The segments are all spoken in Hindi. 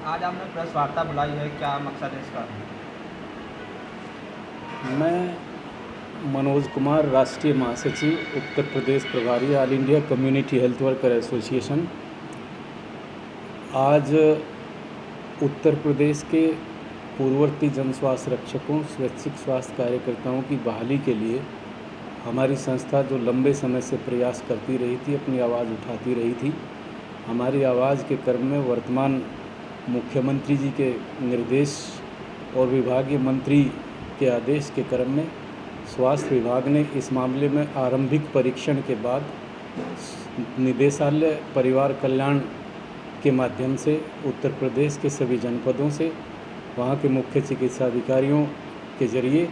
आज आपने प्रेस वार्ता बुलाई है, क्या मकसद है इसका? मैं मनोज कुमार, राष्ट्रीय महासचिव, उत्तर प्रदेश प्रभारी, all India community health worker association. आज उत्तर प्रदेश के पूर्ववर्ती जन स्वास्थ्य रक्षकों, स्वैच्छिक स्वास्थ्य कार्यकर्ताओं की बहाली के लिए हमारी संस्था जो लंबे समय से प्रयास करती रही थी, अपनी आवाज़ उठाती रही थी, हमारी आवाज़ के क्रम में वर्तमान मुख्यमंत्री जी के निर्देश और विभागीय मंत्री के आदेश के क्रम में स्वास्थ्य विभाग ने इस मामले में आरंभिक परीक्षण के बाद निदेशालय परिवार कल्याण के माध्यम से उत्तर प्रदेश के सभी जनपदों से वहाँ के मुख्य चिकित्सा अधिकारियों के जरिए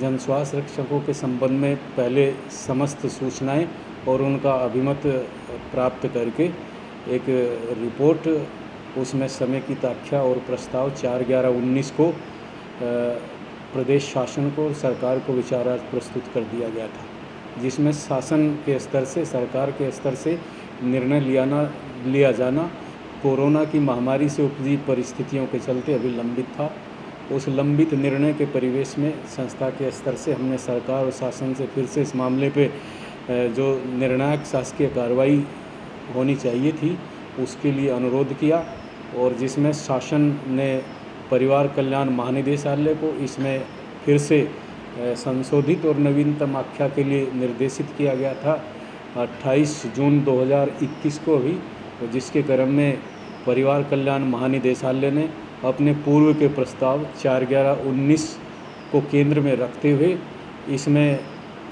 जन स्वास्थ्य रक्षकों के संबंध में पहले समस्त सूचनाएं और उनका अभिमत प्राप्त करके एक रिपोर्ट, उसमें समय की ताख्या और प्रस्ताव 4/11/19 को प्रदेश शासन को और सरकार को विचारार्थ प्रस्तुत कर दिया गया था, जिसमें शासन के स्तर से, सरकार के स्तर से निर्णय लिया जाना कोरोना की महामारी से उपजी परिस्थितियों के चलते अभी लंबित था। उस लंबित निर्णय के परिवेश में संस्था के स्तर से हमने सरकार और शासन से फिर से इस मामले पे जो निर्णायक शासकीय कार्रवाई होनी चाहिए थी उसके लिए अनुरोध किया, और जिसमें शासन ने परिवार कल्याण महानिदेशालय को इसमें फिर से संशोधित और नवीनतम आख्या के लिए निर्देशित किया गया था 28 जून 2021 को भी, जिसके क्रम में परिवार कल्याण महानिदेशालय ने अपने पूर्व के प्रस्ताव 4/11/19 को केंद्र में रखते हुए इसमें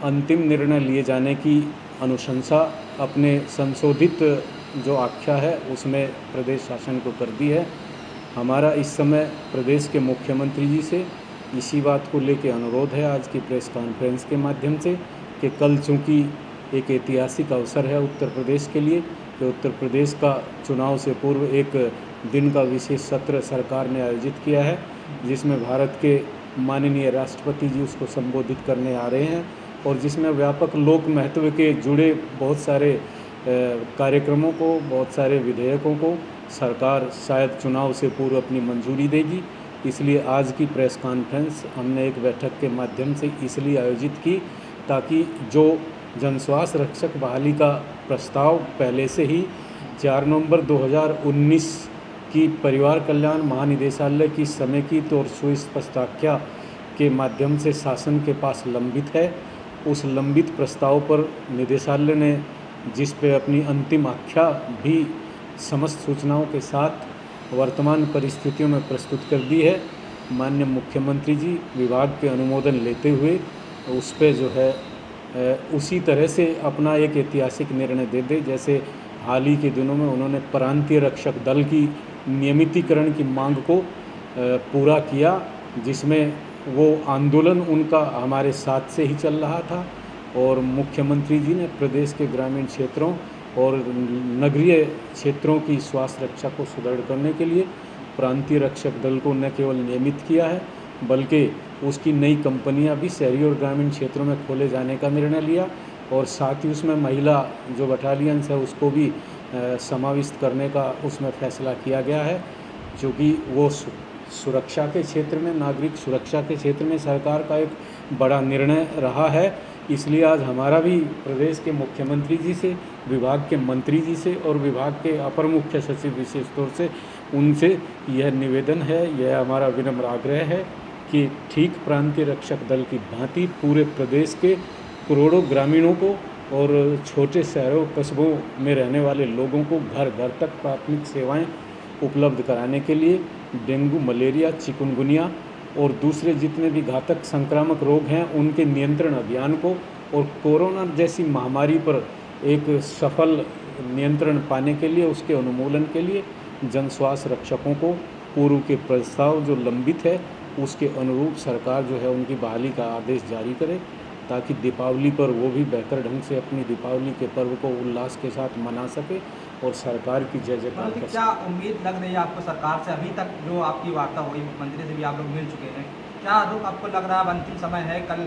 अंतिम निर्णय लिए जाने की अनुशंसा अपने संशोधित जो आख्या है उसमें प्रदेश शासन को कर दी है। हमारा इस समय प्रदेश के मुख्यमंत्री जी से इसी बात को लेकर अनुरोध है आज की प्रेस कॉन्फ्रेंस के माध्यम से कि कल चूँकि एक ऐतिहासिक अवसर है उत्तर प्रदेश के लिए कि उत्तर प्रदेश का चुनाव से पूर्व एक दिन का विशेष सत्र सरकार ने आयोजित किया है, जिसमें भारत के माननीय राष्ट्रपति जी उसको संबोधित करने आ रहे हैं, और जिसमें व्यापक लोक महत्व के जुड़े बहुत सारे कार्यक्रमों को, बहुत सारे विधेयकों को सरकार शायद चुनाव से पूर्व अपनी मंजूरी देगी। इसलिए आज की प्रेस कॉन्फ्रेंस हमने एक बैठक के माध्यम से इसलिए आयोजित की ताकि जो जन स्वास्थ्य रक्षक बहाली का प्रस्ताव पहले से ही 4 नवंबर 2019 की परिवार कल्याण महानिदेशालय की समेकित और सुस्पष्ट आख्या के माध्यम से शासन के पास लंबित है, उस लंबित प्रस्ताव पर निदेशालय ने जिस पे अपनी अंतिम आख्या भी समस्त सूचनाओं के साथ वर्तमान परिस्थितियों में प्रस्तुत कर दी है, माननीय मुख्यमंत्री जी विभाग के अनुमोदन लेते हुए उस पे जो है उसी तरह से अपना एक ऐतिहासिक निर्णय दे दे, जैसे हाल ही के दिनों में उन्होंने प्रांतीय रक्षक दल की नियमितीकरण की मांग को पूरा किया, जिसमें वो आंदोलन उनका हमारे साथ से ही चल रहा था, और मुख्यमंत्री जी ने प्रदेश के ग्रामीण क्षेत्रों और नगरीय क्षेत्रों की स्वास्थ्य रक्षा को सुदृढ़ करने के लिए प्रांतीय रक्षक दल को न केवल नियमित किया है बल्कि उसकी नई कंपनियां भी शहरी और ग्रामीण क्षेत्रों में खोले जाने का निर्णय लिया, और साथ ही उसमें महिला जो बटालियंस है उसको भी समाविष्ट करने का उसमें फैसला किया गया है, जो कि वो सुरक्षा के क्षेत्र में, नागरिक सुरक्षा के क्षेत्र में सरकार का एक बड़ा निर्णय रहा है। इसलिए आज हमारा भी प्रदेश के मुख्यमंत्री जी से, विभाग के मंत्री जी से और विभाग के अपर मुख्य सचिव विशेष तौर से उनसे यह निवेदन है, यह हमारा विनम्र आग्रह है कि ठीक प्रांतीय रक्षक दल की भांति पूरे प्रदेश के करोड़ों ग्रामीणों को और छोटे शहरों कस्बों में रहने वाले लोगों को घर घर तक प्राथमिक सेवाएं उपलब्ध कराने के लिए डेंगू, मलेरिया, चिकुनगुनिया और दूसरे जितने भी घातक संक्रामक रोग हैं उनके नियंत्रण अभियान को और कोरोना जैसी महामारी पर एक सफल नियंत्रण पाने के लिए, उसके उन्मूलन के लिए जन स्वास्थ्य रक्षकों को पूर्व के प्रस्ताव जो लंबित है उसके अनुरूप सरकार जो है उनकी बहाली का आदेश जारी करे, ताकि दीपावली पर वो भी बेहतर ढंग से अपनी दीपावली के पर्व को उल्लास के साथ मना सके और सरकार की जय जयकार कर सके। क्या उम्मीद लग रही है आपको सरकार से? अभी तक जो आपकी वार्ता हुई, मुख्यमंत्री से भी आप लोग मिल चुके हैं, क्या रुख आपको लग रहा है? अंतिम समय है, कल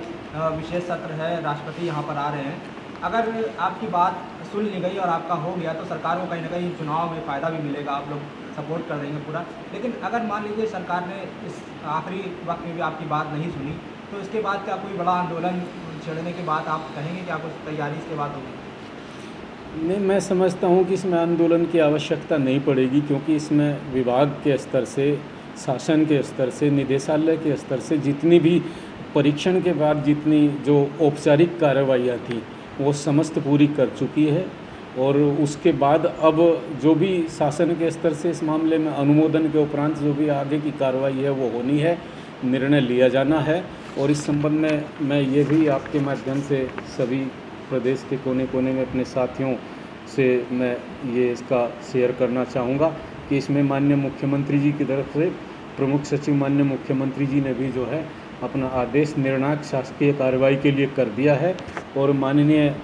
विशेष सत्र है, राष्ट्रपति यहाँ पर आ रहे हैं, अगर आपकी बात सुन ली गई और आपका हो गया तो सरकार को कहीं ना कहीं चुनाव में फ़ायदा भी मिलेगा, आप लोग सपोर्ट कर देंगे पूरा। लेकिन अगर मान लीजिए सरकार ने इस आखिरी वक्त में भी आपकी बात नहीं सुनी, तो इसके बाद क्या कोई बड़ा आंदोलन छेड़ने के बाद आप कहेंगे कि कुछ तैयारी इसके बाद होगी? नहीं, मैं समझता हूँ कि इसमें आंदोलन की आवश्यकता नहीं पड़ेगी, क्योंकि इसमें विभाग के स्तर से, शासन के स्तर से, निदेशालय के स्तर से जितनी भी परीक्षण के बाद जितनी जो औपचारिक कार्रवाइयाँ थी वो समस्त पूरी कर चुकी है। और उसके बाद अब जो भी शासन के स्तर से इस मामले में अनुमोदन के उपरांत जो भी आगे की कार्रवाई है वो होनी है, निर्णय लिया जाना है। और इस संबंध में मैं ये भी आपके माध्यम से सभी प्रदेश के कोने कोने में अपने साथियों से मैं ये इसका शेयर करना चाहूँगा कि इसमें माननीय मुख्यमंत्री जी की तरफ से प्रमुख सचिव माननीय मुख्यमंत्री जी ने भी जो है अपना आदेश निर्णायक शासकीय कार्रवाई के लिए कर दिया है। और माननीय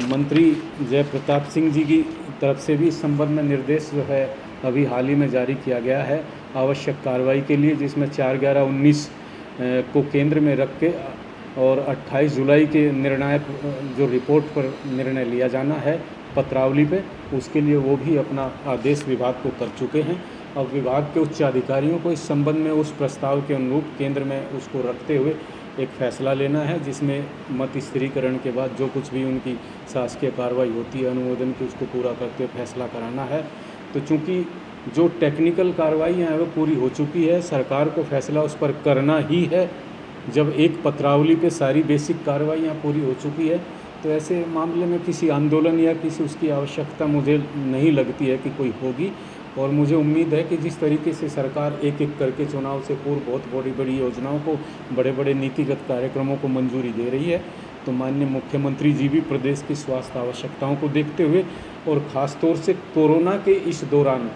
मंत्री जय प्रताप सिंह जी की तरफ से भी इस संबंध में निर्देश जो है अभी हाल ही में जारी किया गया है आवश्यक कार्रवाई के लिए, जिसमें 4/11/19 को केंद्र में रख के और 28 जुलाई के निर्णायक जो रिपोर्ट पर निर्णय लिया जाना है पत्रावली पे, उसके लिए वो भी अपना आदेश विभाग को कर चुके हैं। अब विभाग के उच्च अधिकारियों को इस संबंध में उस प्रस्ताव के अनुरूप केंद्र में उसको रखते हुए एक फ़ैसला लेना है, जिसमें मत स्थिरीकरण के बाद जो कुछ भी उनकी शासकीय कार्रवाई होती है अनुमोदन की, उसको पूरा करके फैसला कराना है। तो चूँकि जो टेक्निकल कार्रवाइयाँ हैं वो पूरी हो चुकी है, सरकार को फैसला उस पर करना ही है। जब एक पत्रावली पे सारी बेसिक कार्रवाइयाँ पूरी हो चुकी है, तो ऐसे मामले में किसी आंदोलन या किसी उसकी आवश्यकता मुझे नहीं लगती है कि कोई होगी। और मुझे उम्मीद है कि जिस तरीके से सरकार एक एक करके चुनाव से पूर्व बहुत बड़ी बड़ी योजनाओं को, बड़े बड़े नीतिगत कार्यक्रमों को मंजूरी दे रही है, तो माननीय मुख्यमंत्री जी भी प्रदेश की स्वास्थ्य आवश्यकताओं को देखते हुए और ख़ास तौर से कोरोना के इस दौरान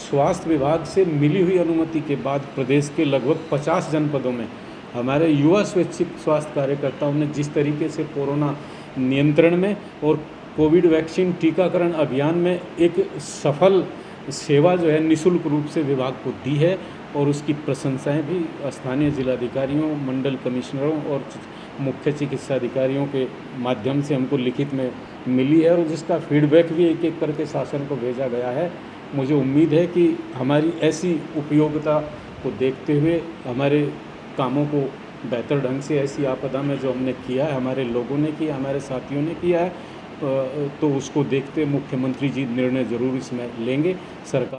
स्वास्थ्य विभाग से मिली हुई अनुमति के बाद प्रदेश के लगभग 50 जनपदों में हमारे युवा स्वैच्छिक स्वास्थ्य कार्यकर्ताओं ने जिस तरीके से कोरोना नियंत्रण में और कोविड वैक्सीन टीकाकरण अभियान में एक सफल सेवा जो है निःशुल्क रूप से विभाग को दी है, और उसकी प्रशंसाएं भी स्थानीय जिलाधिकारियों, मंडल कमिश्नरों और मुख्य चिकित्सा अधिकारियों के माध्यम से हमको लिखित में मिली है, और जिसका फीडबैक भी एक एक करके शासन को भेजा गया है। मुझे उम्मीद है कि हमारी ऐसी उपयोगिता को देखते हुए हमारे कामों को बेहतर ढंग से ऐसी आपदा में जो हमने किया है, हमारे लोगों ने किया, हमारे साथियों ने किया है, तो उसको देखते मुख्यमंत्री जी निर्णय ज़रूर इसमें लेंगे। सरकार